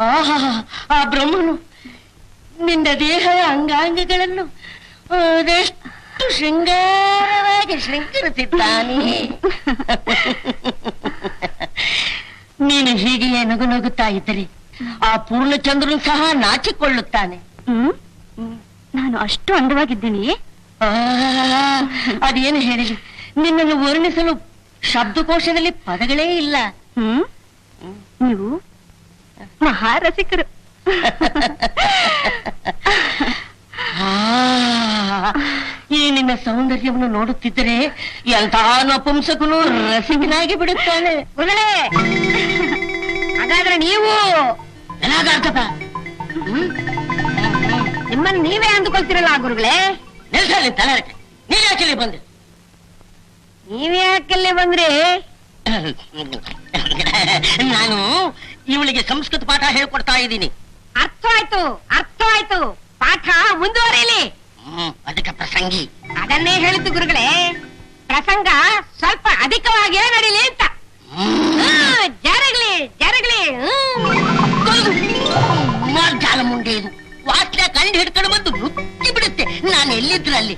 ಆಹಾ, ಆ ಬ್ರಹ್ಮನು ನಿನ್ನ ದೇಹದ ಅಂಗಾಂಗಗಳನ್ನು ಅದೆಷ್ಟು ಶೃಂಗಾರವಾಗಿ ಶೃಂಗರಿಸಿದ್ದಾನೆ. ನೀನು ಹೀಗೆಯೇ ನಗು ನಗುತ್ತಾ ಇದ್ದರೆ ಆ ಪೂರ್ಣಚಂದ್ರನು ಸಹ ನಾಚಿಕೊಳ್ಳುತ್ತಾನೆ. ನಾನು ಅಷ್ಟು ಅಂದವಾಗಿದ್ದೀನಿ. ಅದೇನು ಹೇಳಲಿ, ನಿನ್ನನ್ನು ವರ್ಣಿಸಲು ಶಬ್ದಕೋಶದಲ್ಲಿ ಪದಗಳೇ ಇಲ್ಲ. ನೀವು ಮಹಾರಸಿಕರು. ಈ ನಿನ್ನ ಸೌಂದರ್ಯವನ್ನು ನೋಡುತ್ತಿದ್ದರೆ ಎಂಥ ನಪುಂಸಕನು ರಸಿಕನಾಗಿ ಬಿಡುತ್ತಾನೆ. ಹಾಗಾದ್ರೆ ನೀವು ಏನಾಗರ್ತದ? ನಿಮ್ಮನ್ನು ನೀವೇ ಅಂದುಕೊಳ್ತಿರಲ್ಲ ಗುರುಗಳೇ. ನಿಲ್ಸಲ್ಲಿ ತಲೆರಟೆ, ನೀನ್ ಯಾಕೆ ಬಂದೆ? ನೀವೇ ಯಾಕೆಲ್ಲೇ ಬಂದ್ರಿ? ನಾನು ಇವಳಿಗೆ ಸಂಸ್ಕೃತ ಪಾಠ ಹೇಳ್ಕೊಡ್ತಾ ಇದ್ದೀನಿ. ಅರ್ಥವಾಯ್ತು. ಪಾಠ ಮುಂದುವರಿಯಲಿ. ಅದಕ್ಕೆ ಪ್ರಸಂಗಿ ಅದನ್ನೇ ಹೇಳಿದ್ದು ಗುರುಗಳೇ. ಪ್ರಸಂಗ ಸ್ವಲ್ಪ ಅಧಿಕವಾಗಿಯೇ ನಡೀಲಿ ಅಂತ. ಜರಗ್ಲಿ ಮಾರ್ಜಾಲ ಮುಂದೆ ಇದು ವಾಸ್ಲೆ ಕಂಡು ಹಿಡ್ಕೊಂಡು ಬಂದು ನುಚ್ಚಿ ಬಿಡುತ್ತೆ. ನಾನು ಎಲ್ಲಿದ್ರಲ್ಲಿ